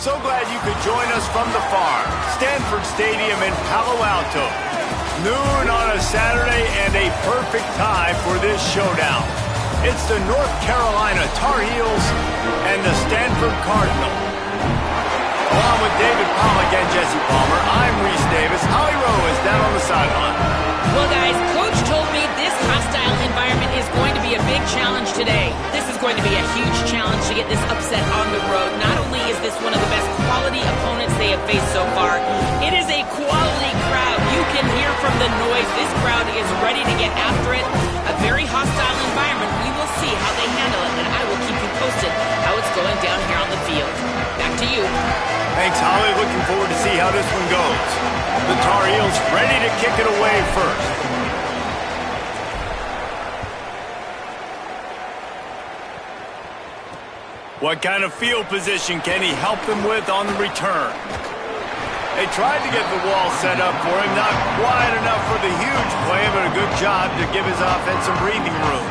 So glad you could join us from the farm, Stanford Stadium in Palo Alto. Noon on a Saturday and a perfect time for this showdown. It's the North Carolina Tar Heels and the Stanford Cardinal. Along with David Pollack and Jesse Palmer, I'm Reese Davis. Holly Rowe is down on the sideline. Well, guys, Coach told me this hostile environment is going to be a big challenge today. This is going to be a huge challenge to get this upset on the road. Not only is this one of the best quality opponents they have faced so far, it is a quality crowd. You can hear from the noise. This crowd is ready to get after it. A very hostile environment. We will see how they handle it, and I will keep you posted how it's going down here on the field. Back to you. Thanks, Holly. Looking forward to see how this one goes. The Tar Heels ready to kick it away first. What kind of field position can he help them with on the return? They tried to get the wall set up for him. Not quite enough for the huge play, but a good job to give his offense some breathing room.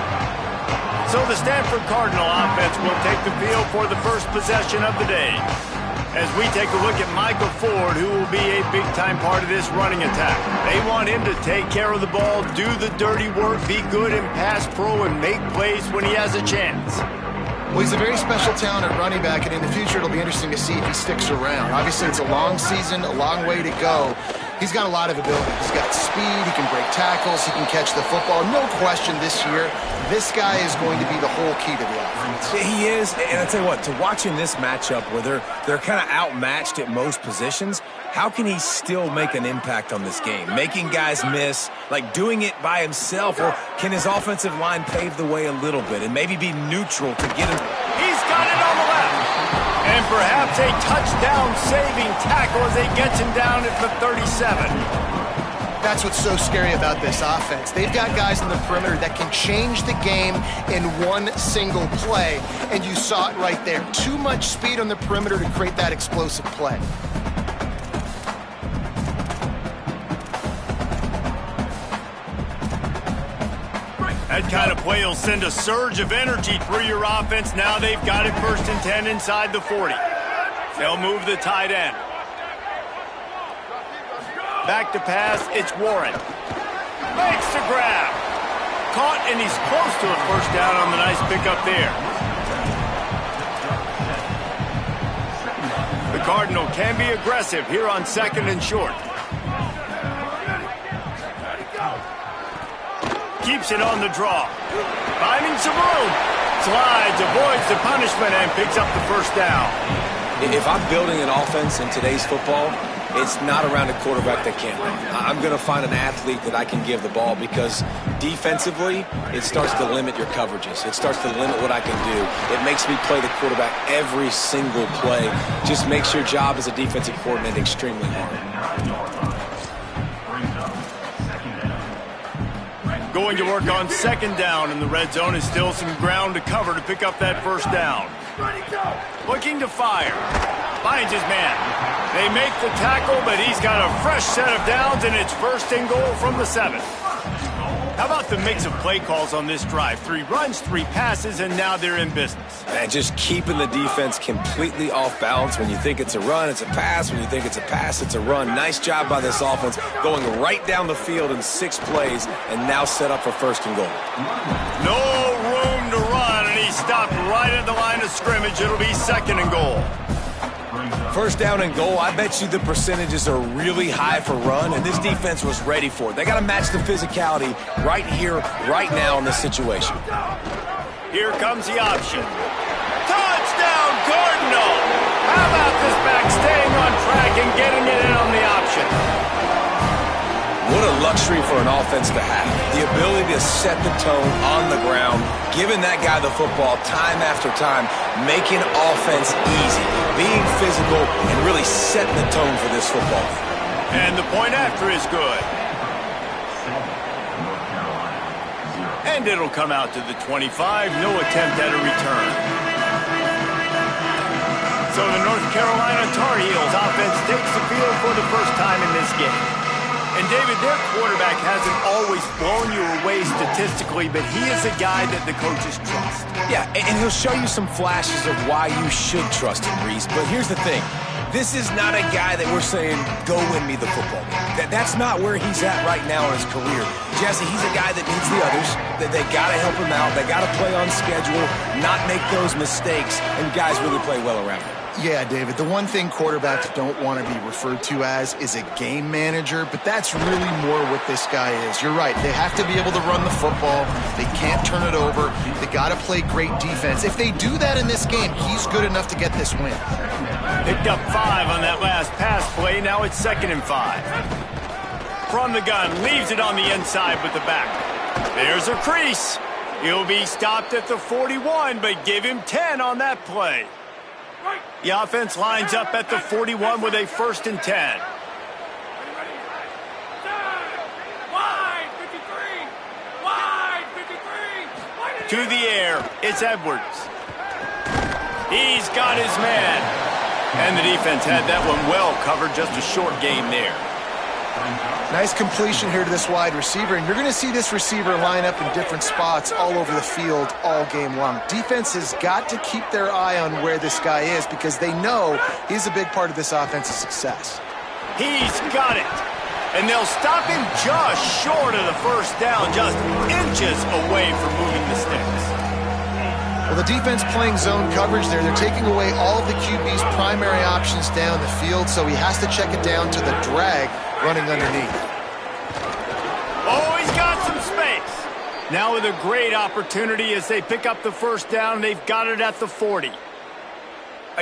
So the Stanford Cardinal offense will take the field for the first possession of the day. As we take a look at Michael Ford, who will be a big-time part of this running attack. They want him to take care of the ball, do the dirty work, be good in pass pro, and make plays when he has a chance. Well, he's a very special talent at running back, and in the future, it'll be interesting to see if he sticks around. Obviously, it's a long season, a long way to go. He's got a lot of ability. He's got speed, he can break tackles, he can catch the football. No question this year, this guy is going to be the whole key to the offense. He is, and I tell you what, to watch in this matchup where they're kind of outmatched at most positions, how can he still make an impact on this game? Making guys miss, like doing it by himself, or can his offensive line pave the way a little bit and maybe be neutral to get him? He's got it on the left. And perhaps a touchdown-saving tackle as they get him down at the 37. That's what's so scary about this offense. They've got guys in the perimeter that can change the game in one single play, and you saw it right there. Too much speed on the perimeter to create that explosive play. That kind of play will send a surge of energy through your offense. Now they've got it 1st and 10 inside the 40. They'll move the tight end. Back to pass, it's Warren. Makes the grab. Caught, and he's close to a first down on the nice pickup there. The Cardinal can be aggressive here on 2nd and short. Keeps it on the draw. Finding some room. Slides, avoids the punishment, and picks up the first down. If I'm building an offense in today's football, it's not around a quarterback that can't run. I'm going to find an athlete that I can give the ball, because defensively, it starts to limit your coverages. It starts to limit what I can do. It makes me play the quarterback every single play. Just makes your job as a defensive coordinator extremely hard. Going to work on 2nd down in the red zone. Is still some ground to cover to pick up that first down. Looking to fire. Finds his man. They make the tackle, but he's got a fresh set of downs, and it's 1st and goal from the 7. How about the mix of play calls on this drive? 3 runs, 3 passes, and now they're in business. And just keeping the defense completely off balance. When you think it's a run, it's a pass. When you think it's a pass, it's a run. Nice job by this offense, going right down the field in 6 plays, and now set up for 1st and goal. No room to run, and he stopped right at the line of scrimmage. It'll be 2nd and goal. 1st down and goal, I bet you the percentages are really high for run, and this defense was ready for it. They got to match the physicality right here, right now in this situation. Here comes the option. Touchdown, Cardinal! How about this back staying on track and getting it in on the option? What a luxury for an offense to have. The ability to set the tone on the ground, giving that guy the football time after time, making offense easy, being physical, and really setting the tone for this football. And the point after is good. And it'll come out to the 25. No attempt at a return. So the North Carolina Tar Heels offense takes the field for the first time in this game. And David, their quarterback hasn't always he's blown you away statistically, but he is a guy that the coaches trust. Yeah, and he'll show you some flashes of why you should trust him, Reese. But here's the thing. This is not a guy that we're saying, go win me the football game. That's not where he's at right now in his career. Jesse, he's a guy that needs the others. That they got to help him out. They got to play on schedule, not make those mistakes, and guys really play well around him. Yeah, David, the one thing quarterbacks don't want to be referred to as is a game manager, but that's really more what this guy is. You're right. They have to be able to run the football. They can't turn it over. They got to play great defense. If they do that in this game, he's good enough to get this win. Picked up 5 on that last pass play. Now it's 2nd and 5. From the gun, leaves it on the inside with the back. There's a crease. He'll be stopped at the 41, but give him 10 on that play. The offense lines up at the 41 with a 1st and 10. To the air, it's Edwards. He's got his man. And the defense had that one well covered, just a short game there. Nice completion here to this wide receiver, and you're going to see this receiver line up in different spots all over the field all game long. Defense has got to keep their eye on where this guy is because they know he's a big part of this offense's success. He's got it. And they'll stop him just short of the 1st down, just inches away from moving the sticks. Well, the defense playing zone coverage there. They're taking away all of the QB's primary options down the field, so he has to check it down to the drag running underneath. Oh, he's got some space. Now with a great opportunity as they pick up the 1st down. They've got it at the 40.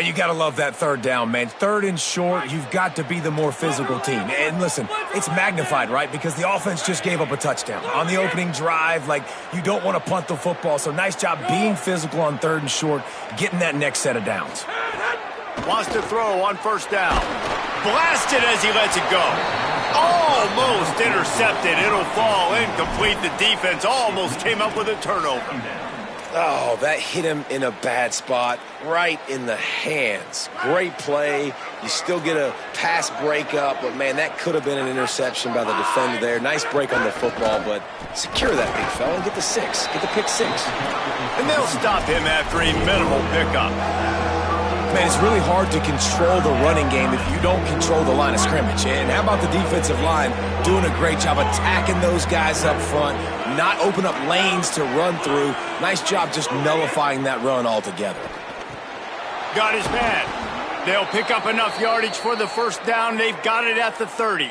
You got to love that 3rd down, man. 3rd and short, you've got to be the more physical team. And listen, it's magnified, right? Because the offense just gave up a touchdown. On the opening drive, like, you don't want to punt the football. So nice job being physical on 3rd and short, getting that next set of downs. Wants to throw on 1st down. Blasted as he lets it go. Almost intercepted. It'll fall incomplete. The defense almost came up with a turnover. Oh, that hit him in a bad spot, right in the hands. Great play. You still get a pass breakup, but, man, that could have been an interception by the defender there. Nice break on the football, but secure that big fella and get the 6. Get the pick 6. And they'll stop him after a minimal pickup. Man, it's really hard to control the running game if you don't control the line of scrimmage. And how about the defensive line doing a great job attacking those guys up front, not open up lanes to run through. Nice job just nullifying that run altogether. Got his man. They'll pick up enough yardage for the 1st down. They've got it at the 30.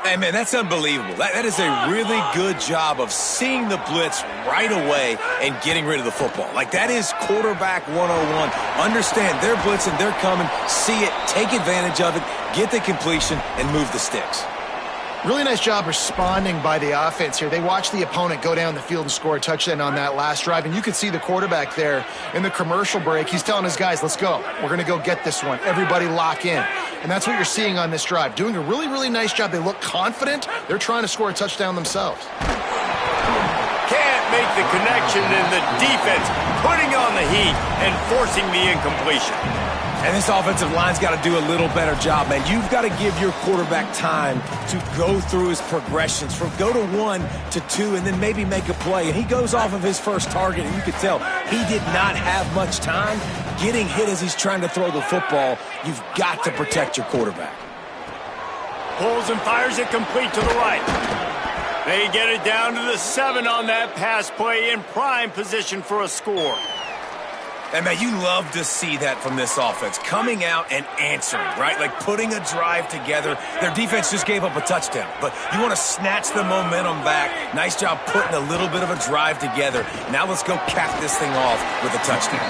Hey, man, that's unbelievable. That is a really good job of seeing the blitz right away and getting rid of the football. Like, that is quarterback 101. Understand they're blitzing, they're coming, see it, take advantage of it, get the completion, and move the sticks. Really nice job responding by the offense here. They watched the opponent go down the field and score a touchdown on that last drive, and you could see the quarterback there in the commercial break. He's telling his guys, let's go. We're going to go get this one. Everybody lock in. And that's what you're seeing on this drive. Doing a really, really nice job. They look confident. They're trying to score a touchdown themselves. Can't make the connection, and the defense putting on the heat and forcing the incompletion. And this offensive line's got to do a little better job, man. You've got to give your quarterback time to go through his progressions from go to 1 to 2 and then maybe make a play. And he goes off of his first target, and you could tell he did not have much time getting hit as he's trying to throw the football. You've got to protect your quarterback. Pulls and fires it complete to the right. They get it down to the 7 on that pass play in prime position for a score. And, man, you love to see that from this offense, coming out and answering, right? Like putting a drive together. Their defense just gave up a touchdown, but you want to snatch the momentum back. Nice job putting a little bit of a drive together. Now let's go cap this thing off with a touchdown.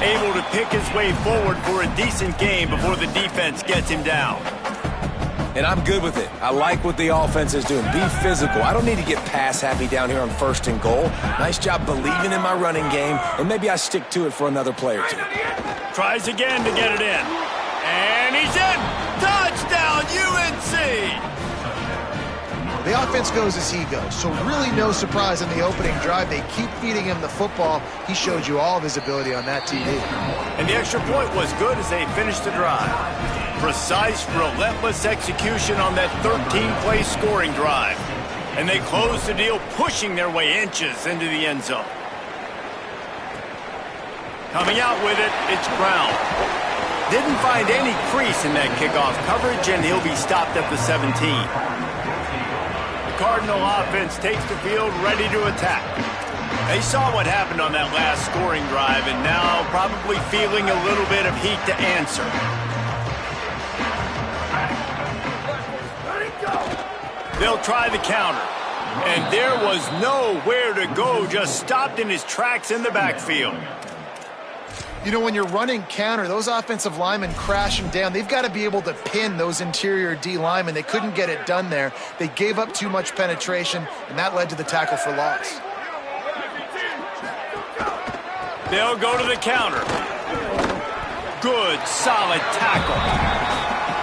Able to pick his way forward for a decent game before the defense gets him down. And I'm good with it. I like what the offense is doing. Be physical. I don't need to get pass happy down here on 1st and goal. Nice job believing in my running game, and maybe I stick to it for another play or two. Tries again to get it in. And he's in! Touchdown, UNC! The offense goes as he goes, so really no surprise in the opening drive. They keep feeding him the football. He showed you all of his ability on that TV. And the extra point was good as they finished the drive. Precise, relentless execution on that 13-play scoring drive. And they close the deal, pushing their way inches into the end zone. Coming out with it, it's Brown. Didn't find any crease in that kickoff coverage, and he'll be stopped at the 17. The Cardinal offense takes the field, ready to attack. They saw what happened on that last scoring drive, and now probably feeling a little bit of heat to answer. They'll try the counter. And there was nowhere to go, just stopped in his tracks in the backfield. You know, when you're running counter, those offensive linemen crashing down, they've got to be able to pin those interior D linemen. They couldn't get it done there. They gave up too much penetration, and that led to the tackle for loss. They'll go to the counter. Good, solid tackle.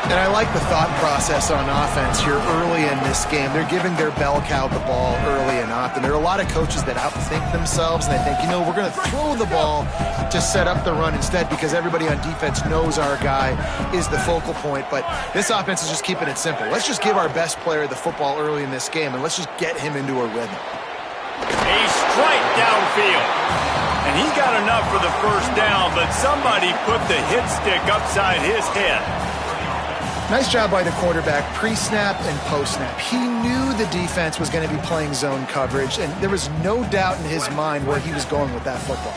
And I like the thought process on offense here early in this game. They're giving their bell cow the ball early and often. There are a lot of coaches that outthink themselves, and they think, you know, we're going to throw the ball to set up the run instead because everybody on defense knows our guy is the focal point. But this offense is just keeping it simple. Let's just give our best player the football early in this game, and let's just get him into a rhythm. A strike downfield. And he got enough for the first down, but somebody put the hit stick upside his head. Nice job by the quarterback, pre-snap and post-snap. He knew the defense was going to be playing zone coverage, and there was no doubt in his mind where he was going with that football.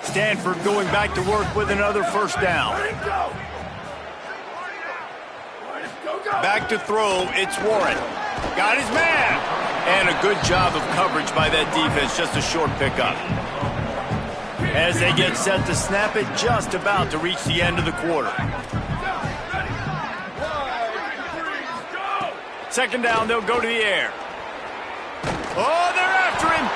Stanford going back to work with another first down. Back to throw, it's Warren. Got his man. And a good job of coverage by that defense, just a short pickup. As they get set to snap it, just about to reach the end of the quarter. Second down, they'll go to the air. Oh, they're after him.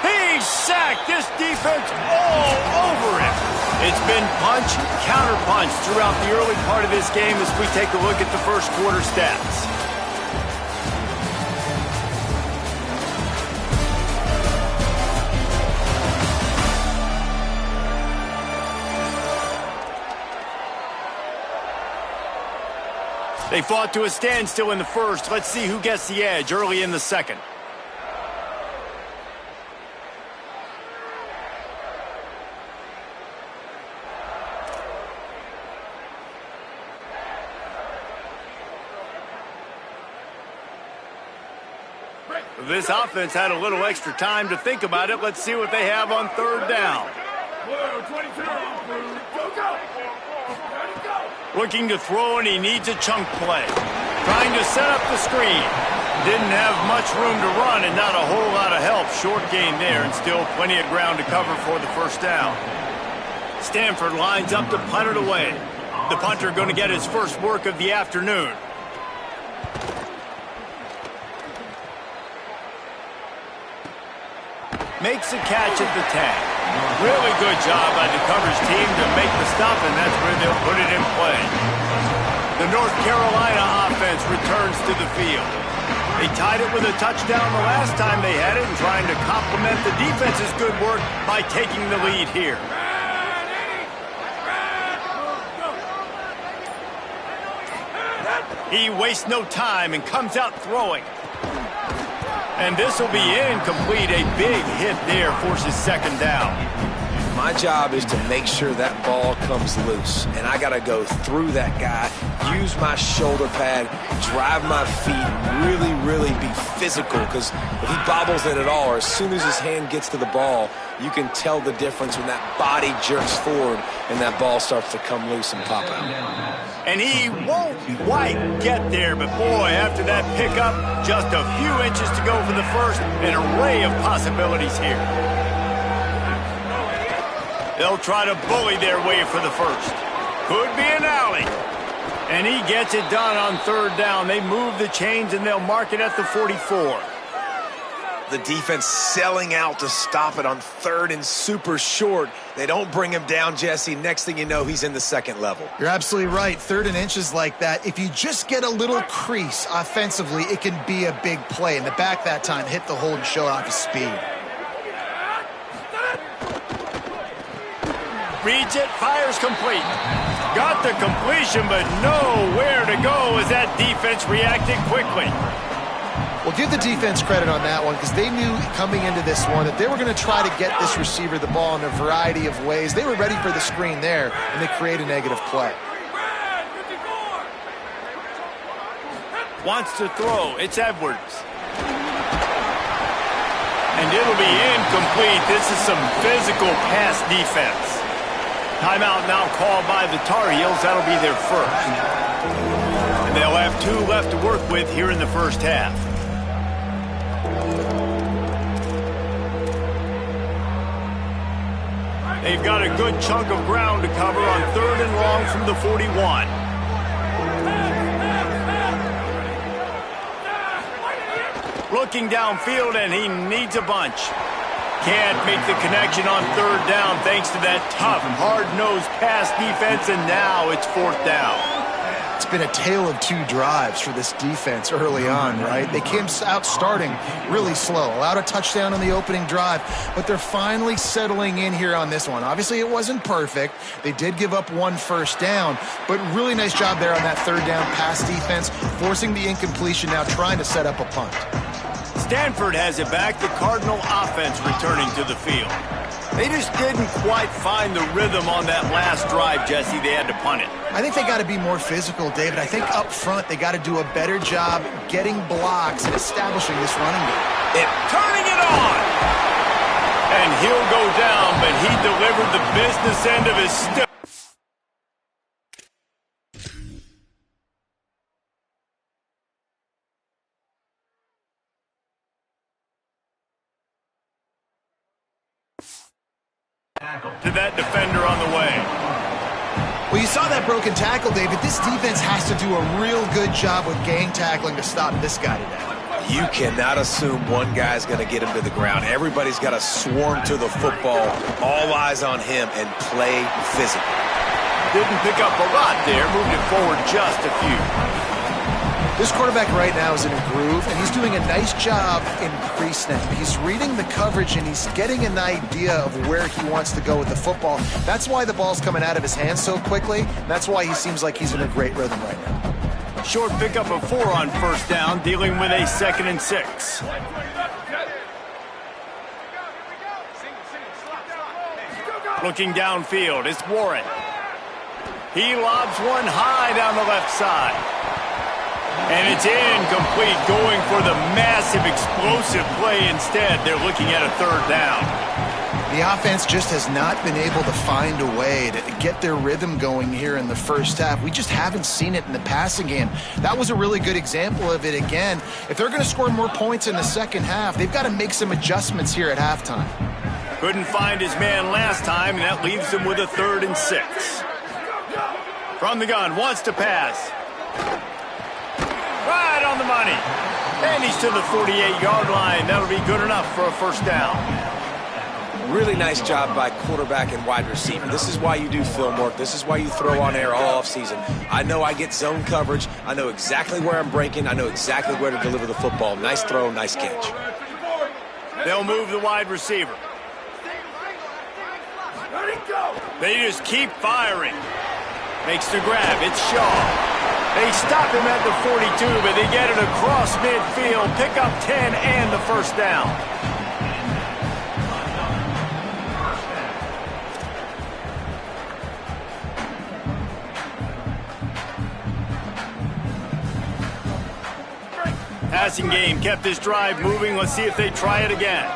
He's sacked. This defense all over him. It's been punch, counter-punch throughout the early part of this game as we take a look at the first quarter stats. They fought to a standstill in the first. Let's see who gets the edge early in the second. This offense had a little extra time to think about it. Let's see what they have on third down. Looking to throw, and he needs a chunk play. Trying to set up the screen. Didn't have much room to run and not a whole lot of help. Short gain there and still plenty of ground to cover for the first down. Stanford lines up to punt it away. The punter going to get his first work of the afternoon. Makes a catch at the 10. Really good job by the coverage team to make the stop, and that's where they'll put it in play. The North Carolina offense returns to the field. They tied it with a touchdown the last time they had it and trying to complement the defense's good work by taking the lead here. He wastes no time and comes out throwing. And this will be incomplete. A big hit there forces second down. My job is to make sure that ball comes loose. And I got to go through that guy, use my shoulder pad, drive my feet, really be physical. Because if he bobbles it at all, or as soon as his hand gets to the ball, you can tell the difference when that body jerks forward and that ball starts to come loose and pop out. And he won't quite get there, but boy, after that pickup, just a few inches to go for the first, an array of possibilities here. They'll try to bully their way for the first. Could be an alley. And he gets it done on third down. They move the chains, and they'll mark it at the 44. The defense selling out to stop it on third and super short. They don't bring him down, Jesse. Next thing you know, he's in the second level. You're absolutely right. Third and inches like that, if you just get a little crease offensively, it can be a big play. And the back that time hit the hole and showed off his speed. Reads it, fires complete. Got the completion, but nowhere to go as that defense reacted quickly. Well, give the defense credit on that one because they knew coming into this one that they were going to try to get this receiver the ball in a variety of ways. They were ready for the screen there, and they create a negative play. Wants to throw. It's Edwards. And it'll be incomplete. This is some physical pass defense. Timeout now called by the Tar Heels. That'll be their first. And they'll have 2 left to work with here in the first half. They've got a good chunk of ground to cover on 3rd and long from the 41. Looking downfield, and he needs a bunch. Can't make the connection on 3rd down thanks to that tough, hard-nosed pass defense, and now it's 4th down. It's been a tale of 2 drives for this defense early on, right? They came out starting really slow, allowed a touchdown on the opening drive, but they're finally settling in here on this one. Obviously, it wasn't perfect. They did give up 1 first down, but really nice job there on that 3rd down pass defense, forcing the incompletion, now trying to set up a punt. Stanford has it back, the Cardinal offense returning to the field. They just didn't quite find the rhythm on that last drive, Jesse. They had to punt it. I think they got to be more physical, David. I think up front they got to do a better job getting blocks and establishing this running game. Turning it on! And he'll go down, but he delivered the business end of his stick. To that defender on the way. Well, you saw that broken tackle, David. This defense has to do a real good job with gang tackling to stop this guy today. You cannot assume one guy's going to get him to the ground. Everybody's got to swarm to the football, all eyes on him, and play physical. Didn't pick up a lot there, moved it forward just a few. This quarterback right now is in a groove, and he's doing a nice job in pre-snap. He's reading the coverage, and he's getting an idea of where he wants to go with the football. That's why the ball's coming out of his hands so quickly. That's why he seems like he's in a great rhythm right now. Short pickup of 4 on 1st down, dealing with a 2nd and 6. Looking downfield, it's Warren. He lobs one high down the left side. And it's incomplete, going for the massive, explosive play instead. They're looking at a 3rd down. The offense just has not been able to find a way to get their rhythm going here in the first half. We just haven't seen it in the passing game. That was a really good example of it again. If they're going to score more points in the second half, they've got to make some adjustments here at halftime. Couldn't find his man last time, and that leaves him with a 3rd and 6. From the gun, wants to pass. Right on the money. And he's to the 48-yard line. That'll be good enough for a 1st down. Really nice job by quarterback and wide receiver. This is why you do film work. This is why you throw on air all offseason. I know I get zone coverage. I know exactly where I'm breaking. I know exactly where to deliver the football. Nice throw, nice catch. They'll move the wide receiver. They just keep firing. Makes the grab. It's Shaw. They stop him at the 42, but they get it across midfield. Pick up 10 and the 1st down. Passing game kept this drive moving. Let's see if they try it again.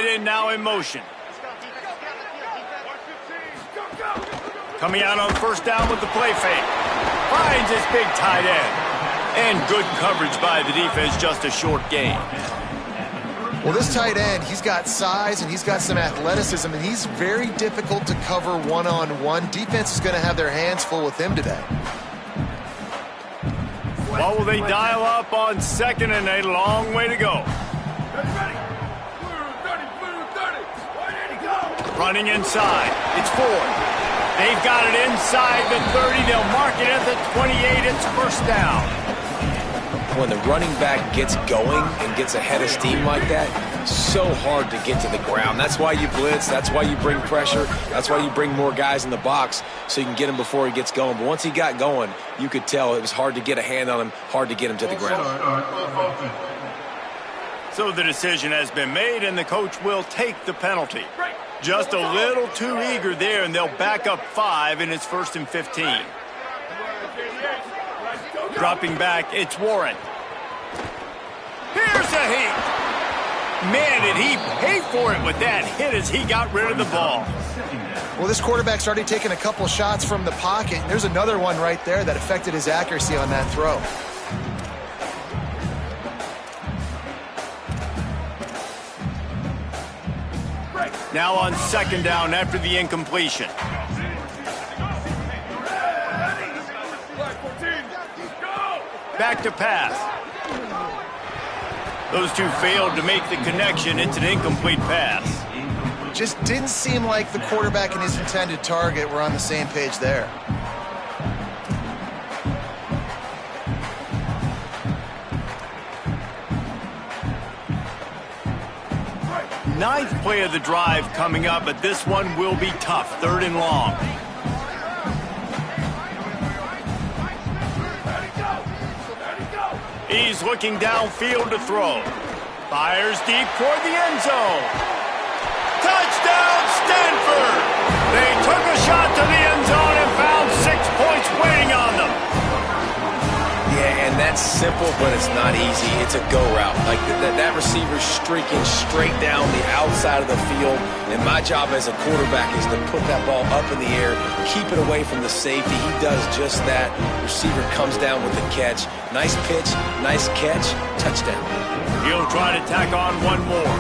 tight end now in motion. Coming out on first down with the play fake. Finds his big tight end. And good coverage by the defense, just a short gain. Well, this tight end, he's got size and he's got some athleticism, and he's very difficult to cover one-on-one. Defense is going to have their hands full with him today. What will they dial up on second and a long way to go? Running inside. It's Ford. They've got it inside the 30. They'll mark it at the 28. It's first down. When the running back gets going and gets ahead of steam like that, so hard to get to the ground. That's why you blitz. That's why you bring pressure. That's why you bring more guys in the box so you can get him before he gets going. But once he got going, you could tell it was hard to get a hand on him, hard to get him to the ground. So the decision has been made, and the coach will take the penalty. Just a little too eager there, and they'll back up 5, and it's 1st and 15. Dropping back, it's Warren. Here's a hit. Man, did he pay for it with that hit as he got rid of the ball. Well, this quarterback's already taken a couple shots from the pocket. And there's another one right there that affected his accuracy on that throw. Now on second down after the incompletion. Back to pass. Those two failed to make the connection. It's an incomplete pass. Just didn't seem like the quarterback and his intended target were on the same page there. Ninth play of the drive coming up, but this one will be tough. 3rd and long. He's looking downfield to throw. Fires deep toward the end zone. Touchdown, Stanford! They took a shot to the end zone and found 6 points waiting on them. Yeah, and that's simple, but it's not easy. It's a go route. Like that receiver's streaking straight down the outside of the field, and my job as a quarterback is to put that ball up in the air, keep it away from the safety. He does just that. Receiver comes down with the catch. Nice pitch, nice catch, touchdown. He'll try to tack on one more.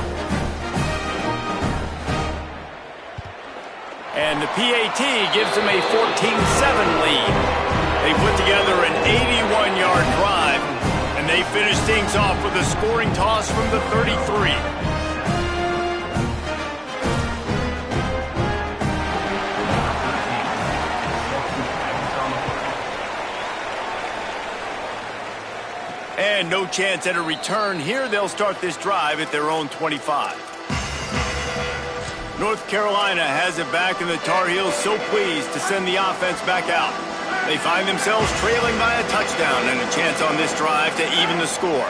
And the PAT gives him a 14-7 lead. They put together an 81-yard drive, and they finish things off with a scoring toss from the 33. And no chance at a return here. They'll start this drive at their own 25. North Carolina has it back, and the Tar Heels so pleased to send the offense back out. They find themselves trailing by a touchdown and a chance on this drive to even the score.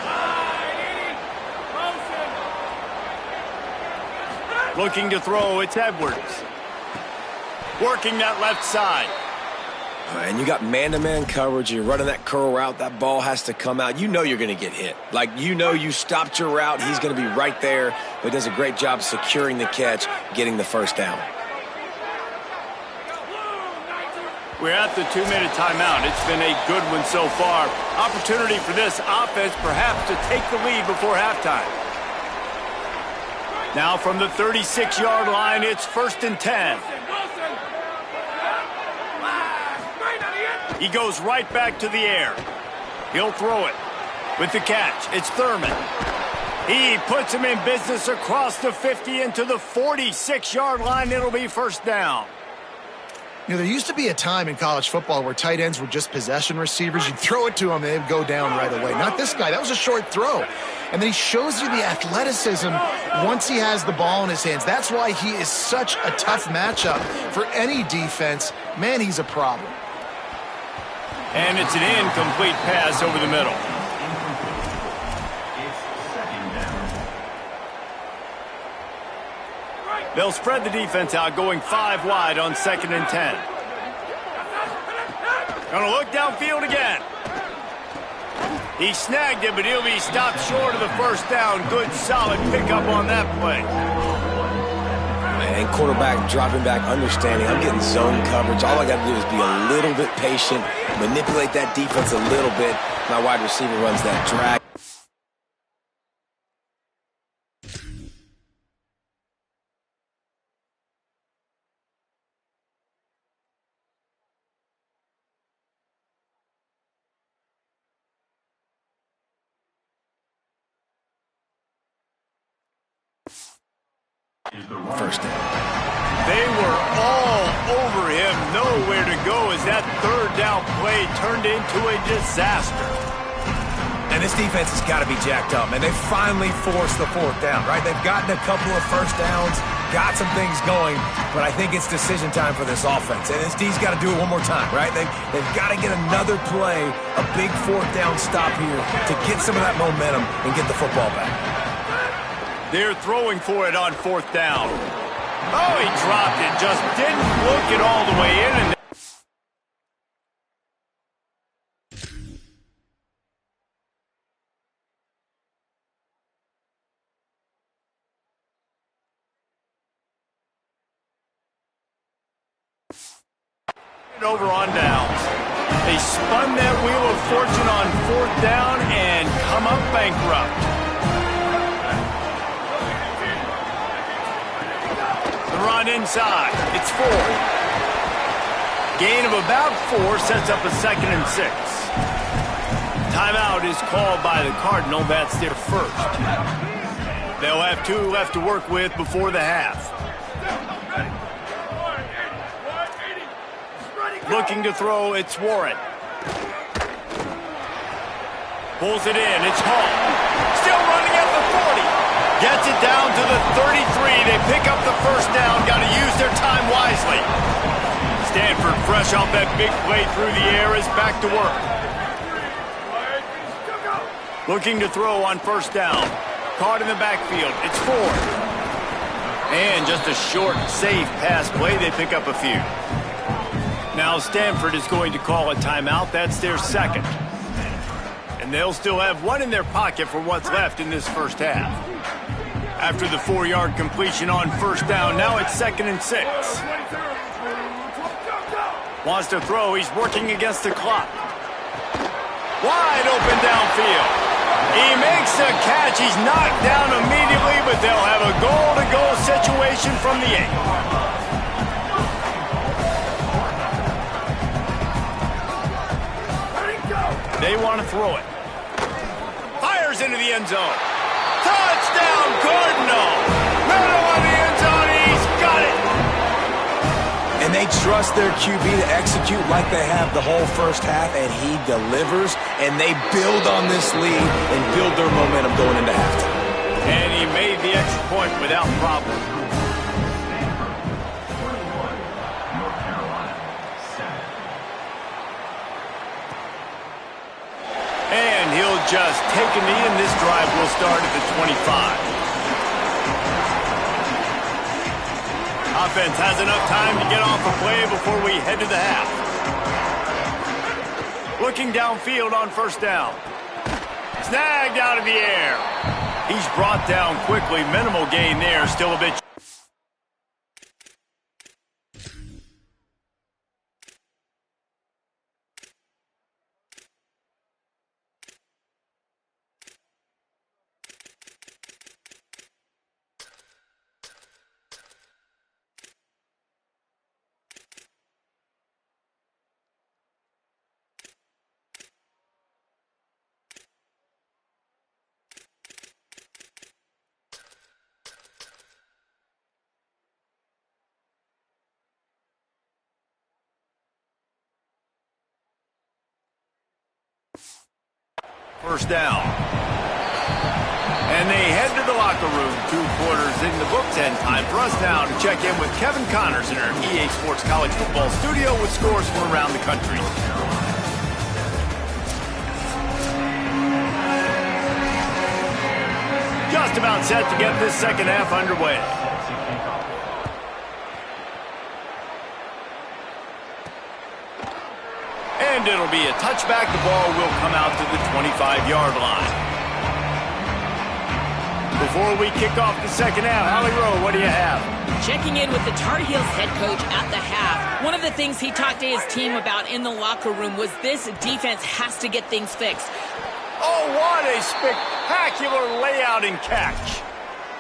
Looking to throw, it's Edwards. Working that left side. And you got man-to-man coverage. You're running that curl route. That ball has to come out. You know you're going to get hit. Like, you know you stopped your route. He's going to be right there. But he does a great job securing the catch, getting the first down. We're at the 2-minute timeout. It's been a good one so far. Opportunity for this offense perhaps to take the lead before halftime. Now from the 36-yard line, it's 1st and 10. He goes right back to the air. He'll throw it. With the catch, it's Thurman. He puts him in business across the 50 into the 46-yard line. It'll be first down. You know, there used to be a time in college football where tight ends were just possession receivers. You'd throw it to them, and they'd go down right away. Not this guy. That was a short throw. And then he shows you the athleticism once he has the ball in his hands. That's why he is such a tough matchup for any defense. Man, he's a problem. And it's an incomplete pass over the middle. They'll spread the defense out, going 5 wide on 2nd and 10. Gonna look downfield again. He snagged it, but he'll be stopped short of the first down. Good, solid pickup on that play. and quarterback dropping back, understanding I'm getting zone coverage. All I got to do is be a little bit patient, manipulate that defense a little bit. My wide receiver runs that drag. First down. They were all over him, nowhere to go as that third down play turned into a disaster. And this defense has got to be jacked up, man. They finally forced the fourth down, right? They've gotten a couple of first downs, got some things going, but I think it's decision time for this offense. And this D's got to do it one more time, right? They've got to get another play, a big fourth down stop here to get some of that momentum and get the football back. They're throwing for it on fourth down. Oh, he dropped it. Just didn't look it all the way in. And over on downs. They spun that wheel of fortune on fourth down and come up bankrupt. Run inside. It's 4. Gain of about 4 sets up a 2nd and 6. Timeout is called by the Cardinal. That's their first. They'll have 2 left to work with before the half. Looking to throw, it's Warren. Pulls it in. It's Hall. Still running at the 40. Gets it down to the 33. They pick up the first down. Got to use their time wisely. Stanford, fresh off that big play through the air, is back to work. Looking to throw on first down. Caught in the backfield. It's Ford. And just a short, safe pass play. They pick up a few. Now Stanford is going to call a timeout. That's their second. And they'll still have 1 in their pocket for what's left in this first half. After the 4-yard completion on first down, now it's 2nd and 6. Wants to throw, he's working against the clock. Wide open downfield. He makes a catch, he's knocked down immediately, but they'll have a goal-to-goal situation from the 8. They want to throw it. Fires into the end zone. Touchdown, Cardinal! Middle of the end zone, he's got it! And they trust their QB to execute like they have the whole first half, and he delivers, and they build on this lead and build their momentum going into halftime. And he made the extra point without problem. And he'll just take a knee, and this drive will start at the 25. Offense has enough time to get off the play before we head to the half. Looking downfield on first down. Snagged out of the air. He's brought down quickly. Minimal gain there. Still a bit. First down. And they head to the locker room. 2 quarters in the books, and time for us now to check in with Kevin Connors in our EA Sports College Football studio with scores from around the country. Just about set to get this second half underway. And it'll be a touchback. The ball will come out to the 25-yard line. before we kick off the second half. Holly Rowe, what do you have? Checking in with the Tar Heels head coach at the half. One of the things he talked to his team about in the locker room was this defense has to get things fixed. Oh, what a spectacular layout and catch.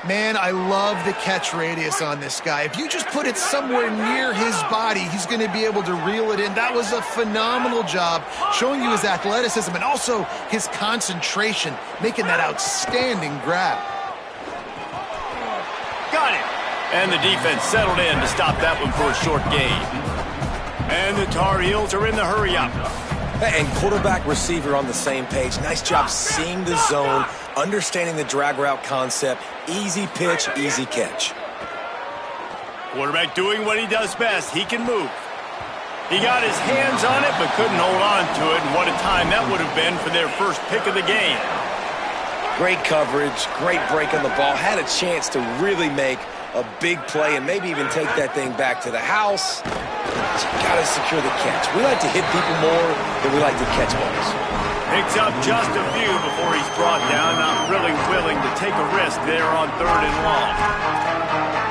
Man, I love the catch radius on this guy. If you just put it somewhere near his body, he's going to be able to reel it in. That was a phenomenal job, showing you his athleticism and also his concentration, making that outstanding grab. Got it. And the defense settled in to stop that one for a short gain. And the Tar Heels are in the hurry-up. And quarterback, receiver on the same page. Nice job seeing the zone, understanding the drag route concept. Easy pitch, easy catch. Quarterback doing what he does best. He can move. He got his hands on it, but couldn't hold on to it. And what a time that would have been for their first pick of the game. Great coverage, great break on the ball. Had a chance to really make a big play and maybe even take that thing back to the house. But you got to secure the catch. We like to hit people more than we like to catch balls. Picks up just a few before he's brought down, not really willing to take a risk there on 3rd and long.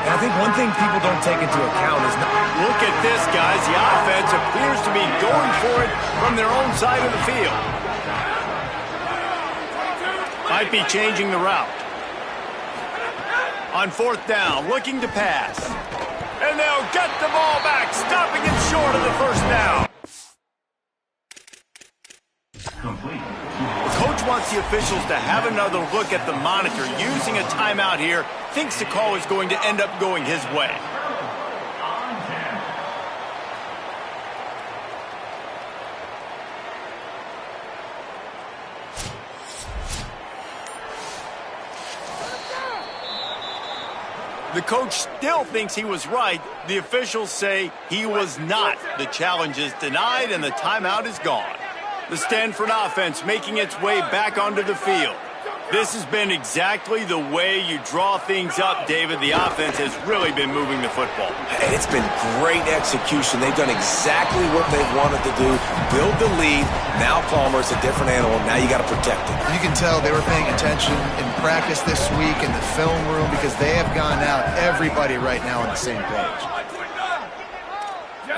And I think one thing people don't take into account is... Look at this, guys. The offense appears to be going for it from their own side of the field. Might be changing the route. On 4th down, looking to pass. And they'll get the ball back, stopping it short of the first down. The coach wants the officials to have another look at the monitor. Using a timeout here, thinks the call is going to end up going his way. The coach still thinks he was right. The officials say he was not. The challenge is denied and the timeout is gone. The Stanford offense making its way back onto the field. This has been exactly the way you draw things up, David. The offense has really been moving the football. And it's been great execution. They've done exactly what they've wanted to do. Build the lead. Now Palmer's a different animal. Now you got to protect it. You can tell they were paying attention in practice this week in the film room because they have gone out, everybody right now on the same page.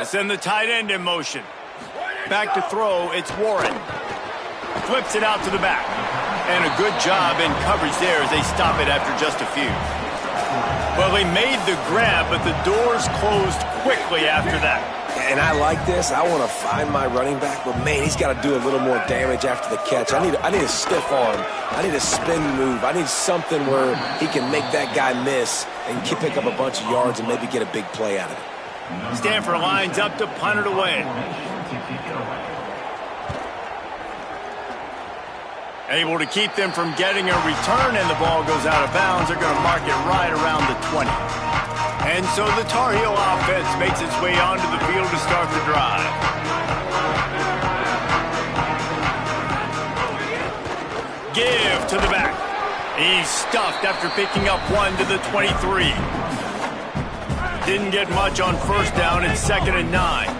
Send the tight end in motion. Back to throw, it's Warren. Flips it out to the back. And a good job in coverage there as they stop it after just a few. Well, they made the grab, but the doors closed quickly after that. And I like this. I want to find my running back, but man, he's got to do a little more damage after the catch. I need a stiff arm. I need a spin move. I need something where he can make that guy miss and pick up a bunch of yards and maybe get a big play out of it. Stanford lines up to punt it away. Able to keep them from getting a return, and the ball goes out of bounds. They're going to mark it right around the 20. And so the Tar Heel offense makes its way onto the field to start the drive. Give to the back. He's stuffed after picking up one to the 23. Didn't get much on 1st down. It's 2nd and 9.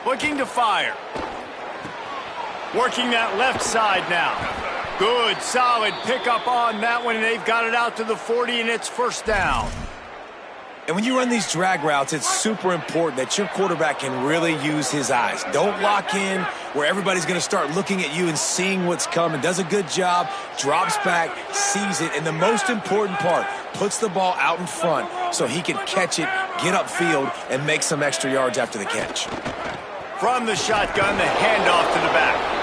Looking to fire. Working that left side now. Good, solid pickup on that one, and they've got it out to the 40, and it's 1st down. And when you run these drag routes, it's super important that your quarterback can really use his eyes. Don't lock in where everybody's going to start looking at you and seeing what's coming. Does a good job, drops back, sees it, and the most important part, puts the ball out in front so he can catch it, get upfield, and make some extra yards after the catch. From the shotgun, the handoff to the back.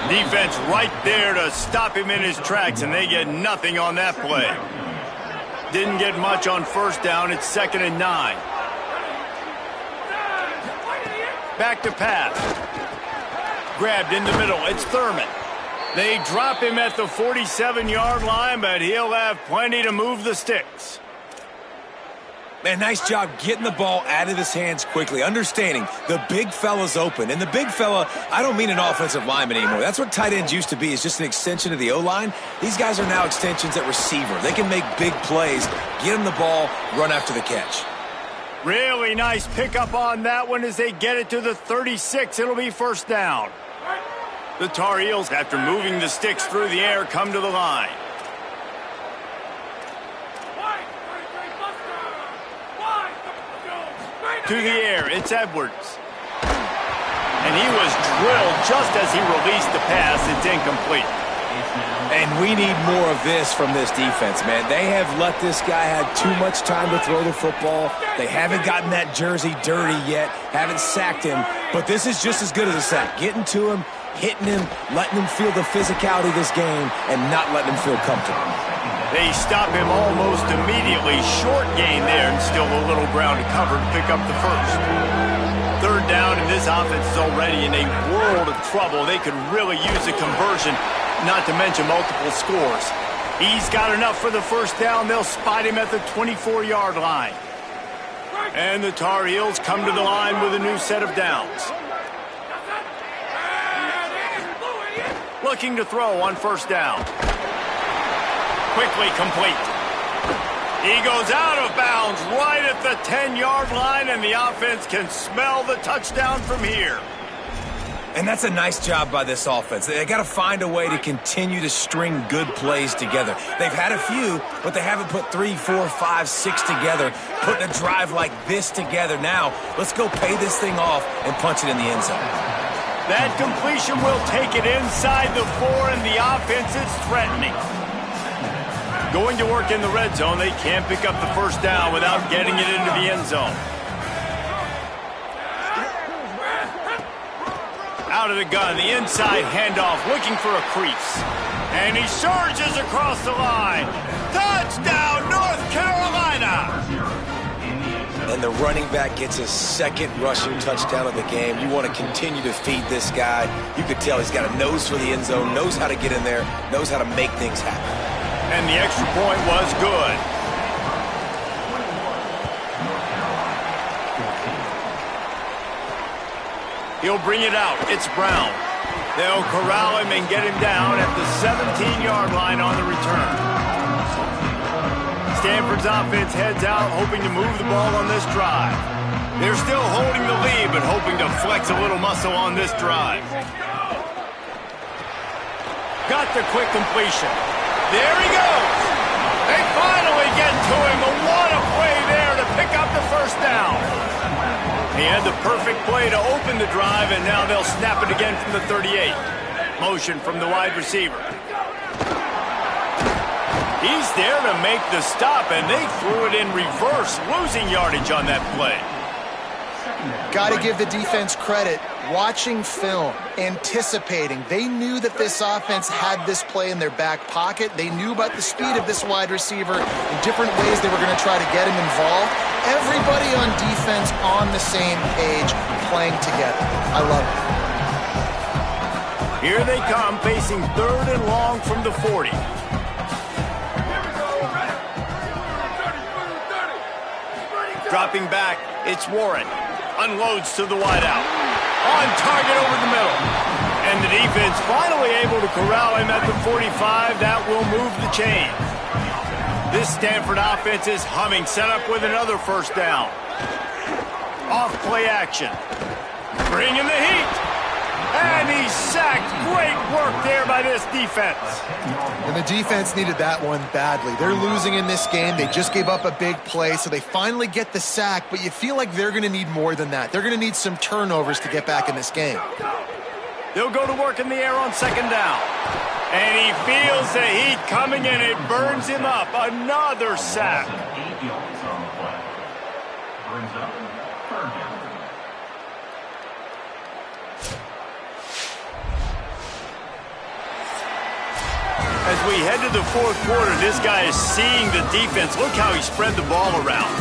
Defense right there to stop him in his tracks, and they get nothing on that play. Didn't get much on 1st down. It's 2nd and 9. Back to pass. Grabbed in the middle. It's Thurman. They drop him at the 47-yard line, but he'll have plenty to move the sticks. Man, nice job getting the ball out of his hands quickly, understanding the big fella's open. And the big fella, I don't mean an offensive lineman anymore. That's what tight ends used to be, is just an extension of the O-line. These guys are now extensions at receiver. They can make big plays, get him the ball, run after the catch. Really nice pickup on that one as they get it to the 36. It'll be 1st down. The Tar Heels, after moving the sticks through the air, come to the line. To the air, it's Edwards. And he was drilled just as he released the pass. It's incomplete. And we need more of this from this defense, man. They have let this guy have too much time to throw the football. They haven't gotten that jersey dirty yet, haven't sacked him. But this is just as good as a sack. Getting to him, hitting him, letting him feel the physicality of this game, and not letting him feel comfortable. They stop him almost immediately. Short gain there, and still a little ground to cover to pick up the first. Third down, and this offense is already in a world of trouble. They could really use a conversion, not to mention multiple scores. He's got enough for the first down. They'll spot him at the 24-yard line. And the Tar Heels come to the line with a new set of downs. Looking to throw on first down. Quickly complete. He goes out of bounds right at the 10-yard line, and the offense can smell the touchdown from here. And that's a nice job by this offense. They got to find a way to continue to string good plays together. They've had a few, but they haven't put 3, 4, 5, 6 together, putting a drive like this together. Now, let's go pay this thing off and punch it in the end zone. That completion will take it inside the 4, and the offense is threatening. Going to work in the red zone, they can't pick up the first down without getting it into the end zone. Out of the gun, the inside handoff, looking for a crease. And he surges across the line. Touchdown, North Carolina! And the running back gets his second rushing touchdown of the game. You want to continue to feed this guy. You could tell he's got a nose for the end zone, knows how to get in there, knows how to make things happen. And the extra point was good. He'll bring it out. It's Brown. They'll corral him and get him down at the 17-yard line on the return. Stanford's offense heads out, hoping to move the ball on this drive. They're still holding the lead, but hoping to flex a little muscle on this drive. Got the quick completion. There he goes. They finally get to him. But what a play there to pick up the first down. He had the perfect play to open the drive, and now they'll snap it again from the 38. Motion from the wide receiver. He's there to make the stop, and they threw it in reverse, losing yardage on that play. Got to give the defense credit. Watching film, anticipating. They knew that this offense had this play in their back pocket. They knew about the speed of this wide receiver in different ways they were going to try to get him involved. Everybody on defense on the same page, playing together. I love it. Here they come, facing 3rd and long from the 40. Dropping back, it's Warren. Unloads to the wideout. On target over the middle. And the defense finally able to corral him at the 45. That will move the chain. This Stanford offense is humming, set up with another first down. Off play action. Bring in the heat. And he's sacked. Great work there by this defense. And the defense needed that one badly. They're losing in this game. They just gave up a big play, so they finally get the sack, but you feel like they're going to need more than that. They're going to need some turnovers to get back in this game. They'll go to work in the air on second down. And he feels the heat coming, and it burns him up. Another sack. As we head to the 4th quarter, this guy is seeing the defense. Look how he spread the ball around.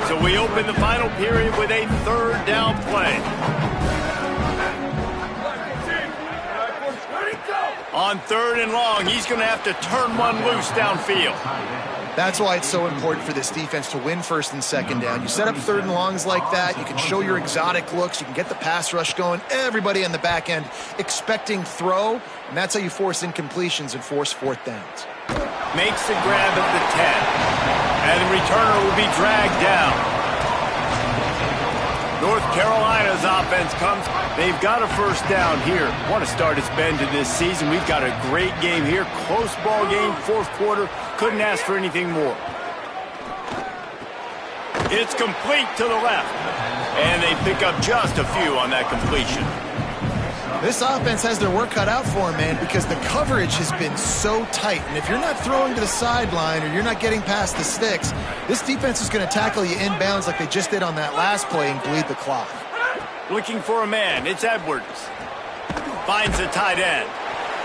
So we open the final period with a 3rd down play. On 3rd and long, he's going to have to turn one loose downfield. That's why it's so important for this defense to win first and second down. You set up third and longs like that, you can show your exotic looks, you can get the pass rush going, everybody on the back end expecting throw, and that's how you force incompletions and force fourth downs. Makes the grab at the 10, and the returner will be dragged down. North Carolina's offense comes. They've got a first down here. What a start it's been to this season. We've got a great game here. Close ball game, fourth quarter. Couldn't ask for anything more. It's complete to the left. And they pick up just a few on that completion. This offense has their work cut out for them, man, because the coverage has been so tight. And if you're not throwing to the sideline or you're not getting past the sticks, this defense is going to tackle you inbounds like they just did on that last play and bleed the clock. Looking for a man. It's Edwards. Finds the tight end.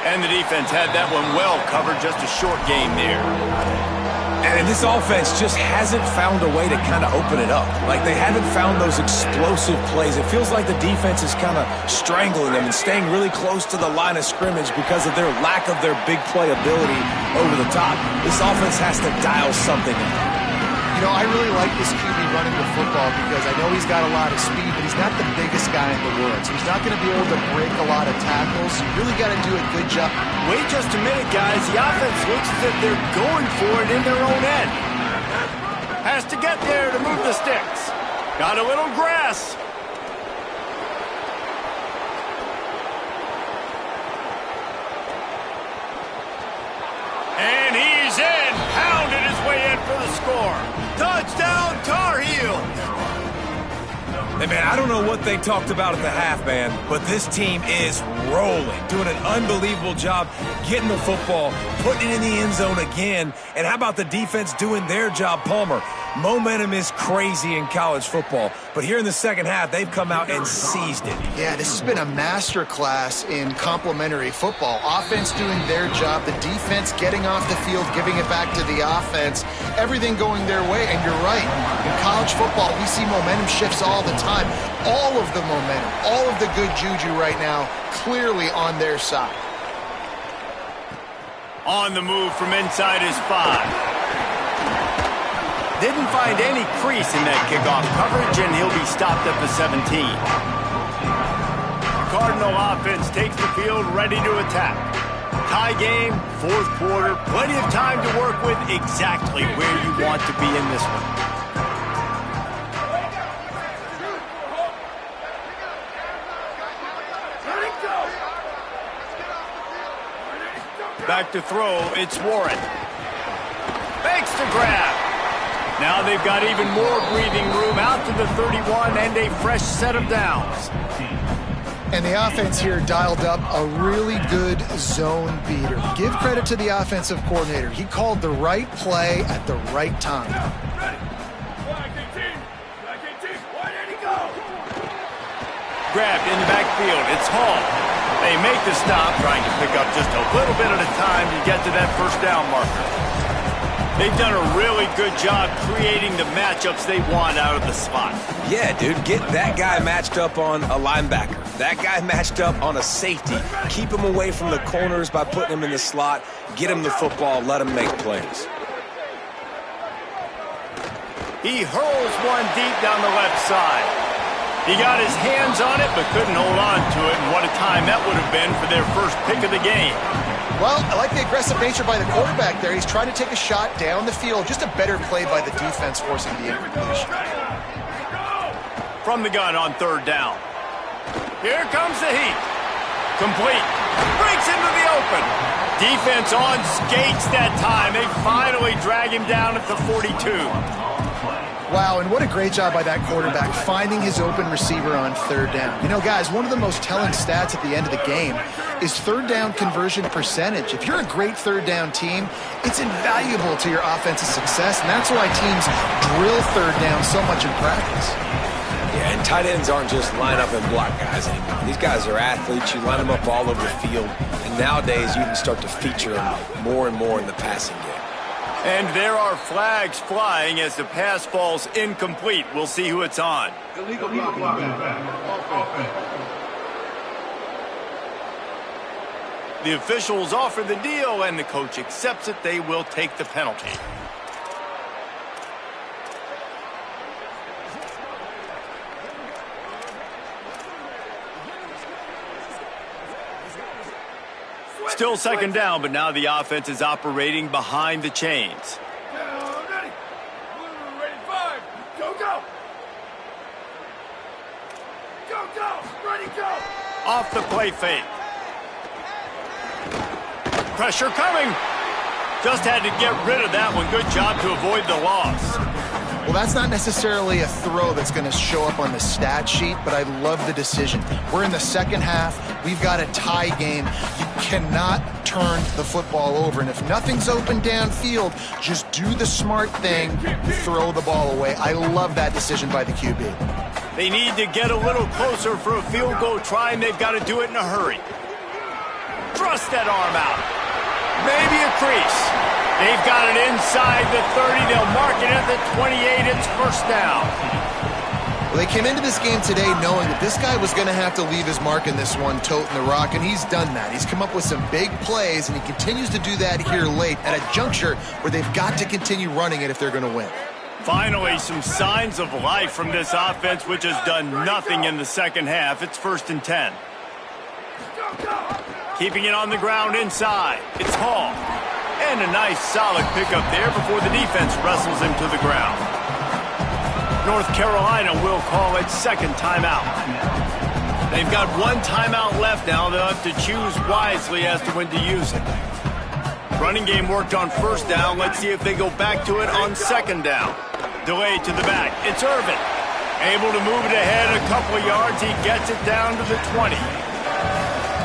And the defense had that one well covered. Just a short game there. And this offense just hasn't found a way to kind of open it up. Like, they haven't found those explosive plays. It feels like the defense is kind of strangling them and staying really close to the line of scrimmage because of their lack of their big play ability over the top. This offense has to dial something in. You know, I really like this QB running the football because I know he's got a lot of speed, but he's not the biggest guy in the world. So he's not going to be able to break a lot of tackles. You really got to do a good job. Wait just a minute, guys. The offense looks as if they're going for it in their own end. Has to get there to move the sticks. Got a little grass. And he's in. Pounded his way in for the score. Touchdown, Tar Heels. Hey, man, I don't know what they talked about at the half, man, but this team is rolling, doing an unbelievable job getting the football, putting it in the end zone again. And how about the defense doing their job, Palmer? Momentum is crazy in college football, but here in the second half, they've come out and seized it. Yeah, this has been a master class in complementary football. Offense doing their job, the defense getting off the field, giving it back to the offense, everything going their way. And you're right, in college football, we see momentum shifts all the time. All of the momentum, all of the good juju right now, clearly on their side. On the move from inside his 5. Didn't find any crease in that kickoff coverage, and he'll be stopped at the 17. Cardinal offense takes the field, ready to attack. Tie game, fourth quarter, plenty of time to work with, exactly where you want to be in this one. Back to throw, it's Warren. Makes the grab. Now they've got even more breathing room out to the 31 and a fresh set of downs. And the offense here dialed up a really good zone beater. Give credit to the offensive coordinator. He called the right play at the right time. Grabbed in the backfield. It's Hall. They make the stop, trying to pick up just a little bit at a time to get to that first down marker. They've done a really good job creating the matchups they want out of the slot. Yeah, dude, get that guy matched up on a linebacker. That guy matched up on a safety. Keep him away from the corners by putting him in the slot. Get him the football. Let him make plays. He hurls one deep down the left side. He got his hands on it, but couldn't hold on to it. And what a time that would have been for their first pick of the game. Well, I like the aggressive nature by the quarterback there. He's trying to take a shot down the field. Just a better play by the defense forcing the incompletion. From the gun on third down. Here comes the heat. Complete. Breaks into the open. Defense on skates that time. They finally drag him down at the 42. Wow, and what a great job by that quarterback finding his open receiver on third down. You know, guys, one of the most telling stats at the end of the game is third down conversion percentage. If you're a great third down team, it's invaluable to your offensive success, and that's why teams drill third down so much in practice. Yeah, and tight ends aren't just line up and block guys anymore. These guys are athletes. You line them up all over the field, and nowadays you can start to feature them more and more in the passing game. And there are flags flying as the pass falls incomplete. We'll see who it's on. Illegal blocking. The officials offer the deal, and the coach accepts it. They will take the penalty. Still second down, but now the offense is operating behind the chains. Ready. Ready, 5. Go, go. Go, go. Ready, go. Off the play fake. Pressure coming. Just had to get rid of that one. Good job to avoid the loss. Well, that's not necessarily a throw that's going to show up on the stat sheet, but I love the decision. We're in the second half. We've got a tie game. You cannot turn the football over. And if nothing's open downfield, just do the smart thing, throw the ball away. I love that decision by the QB. They need to get a little closer for a field goal try, and they've got to do it in a hurry. Thrust that arm out. Maybe a crease. They've got it inside the 30. They'll mark it at the 28. It's first down. Well, they came into this game today knowing that this guy was going to have to leave his mark in this one, toting the rock, and he's done that. He's come up with some big plays, and he continues to do that here late at a juncture where they've got to continue running it if they're going to win. Finally, some signs of life from this offense, which has done nothing in the second half. It's 1st and 10. Keeping it on the ground inside. It's Hall. And a nice solid pickup there before the defense wrestles him to the ground. North Carolina will call it second timeout. They've got one timeout left now. They'll have to choose wisely as to when to use it. Running game worked on first down. Let's see if they go back to it on second down. Delay to the back. It's Irvin. Able to move it ahead a couple of yards. He gets it down to the 20.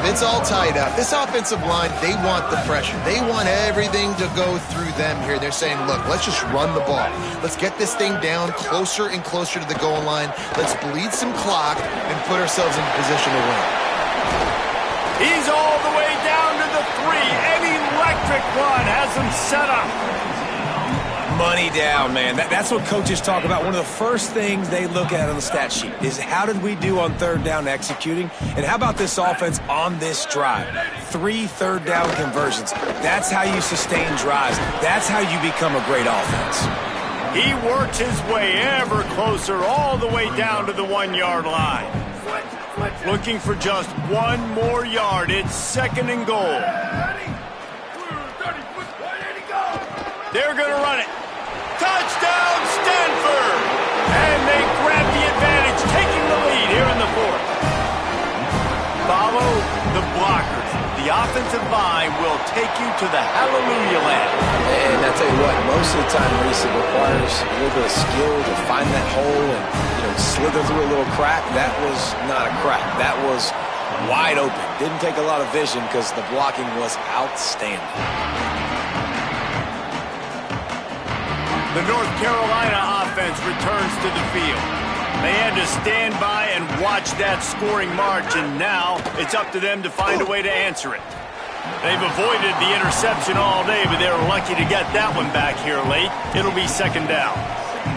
It's all tied up. This offensive line, they want the pressure. They want everything to go through them here. They're saying, look, let's just run the ball. Let's get this thing down closer and closer to the goal line. Let's bleed some clock and put ourselves in position to win. He's all the way down to the 3. An electric run has him set up. Money down, man. That's what coaches talk about. One of the first things they look at on the stat sheet is how did we do on third down executing, and how about this offense on this drive? 3 third down conversions. That's how you sustain drives. That's how you become a great offense. He works his way ever closer all the way down to the 1-yard line. Looking for just one more yard. It's 2nd and goal. They're going to run it. Touchdown, Stanford! And they grab the advantage, taking the lead here in the 4th. Follow the blockers. The offensive line will take you to the hallelujah land. And I tell you what, most of the time, Reese, it requires a little bit of skill to find that hole and, slither through a little crack. That was not a crack. That was wide open. Didn't take a lot of vision because the blocking was outstanding. The North Carolina offense returns to the field. They had to stand by and watch that scoring march, and now it's up to them to find a way to answer it. They've avoided the interception all day, but they were lucky to get that one back here late. It'll be 2nd down.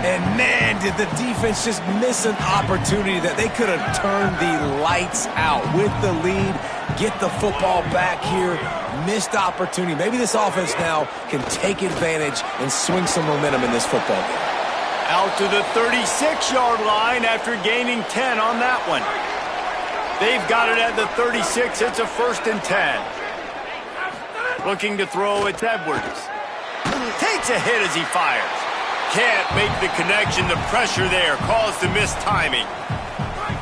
And, man, did the defense just miss an opportunity that they could have turned the lights out with the lead, get the football back here. Missed opportunity. Maybe this offense now can take advantage and swing some momentum in this football game. Out to the 36-yard line after gaining 10 on that one. They've got it at the 36. It's a 1st and 10. Looking to throw, it's Edwards. Takes a hit as he fires. Can't make the connection. The pressure there caused the missed timing.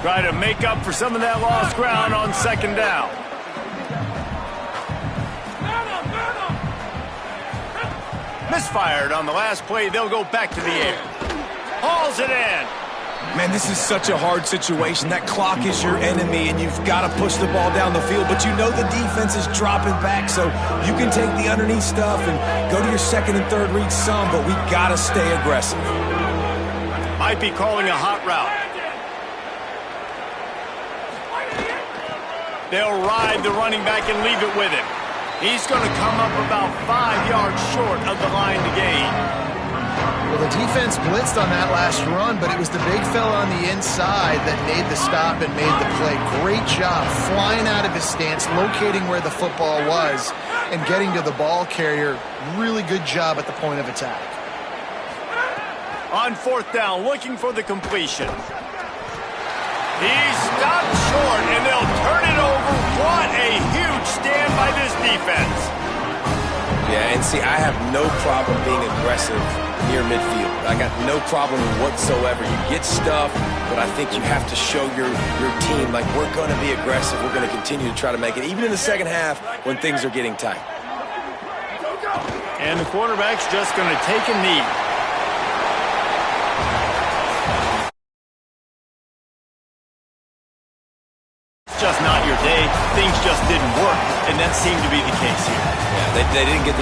Try to make up for some of that lost ground on 2nd down. Misfired on the last play. They'll go back to the air. Hauls it in. Man, this is such a hard situation. That clock is your enemy, and you've got to push the ball down the field. But you know the defense is dropping back, so you can take the underneath stuff and go to your 2nd and 3rd read some, but we got to stay aggressive. Might be calling a hot route. They'll ride the running back and leave it with him. He's going to come up about 5 yards short of the line to gain. Well, the defense blitzed on that last run, but it was the big fella on the inside that made the stop and made the play. Great job flying out of his stance, locating where the football was, and getting to the ball carrier. Really good job at the point of attack. On 4th down, looking for the completion. He stopped short, and they'll turn it over. What a huge stand by this defense. Yeah, and see, I have no problem being aggressive near midfield. I got no problem whatsoever. You get stuff, but I think you have to show your team, like, we're going to be aggressive. We're going to continue to try to make it, even in the second half when things are getting tight. And the quarterback's just going to take a knee. It's just not your day. Things just didn't work, and that seemed to be the case here. Yeah, they didn't get the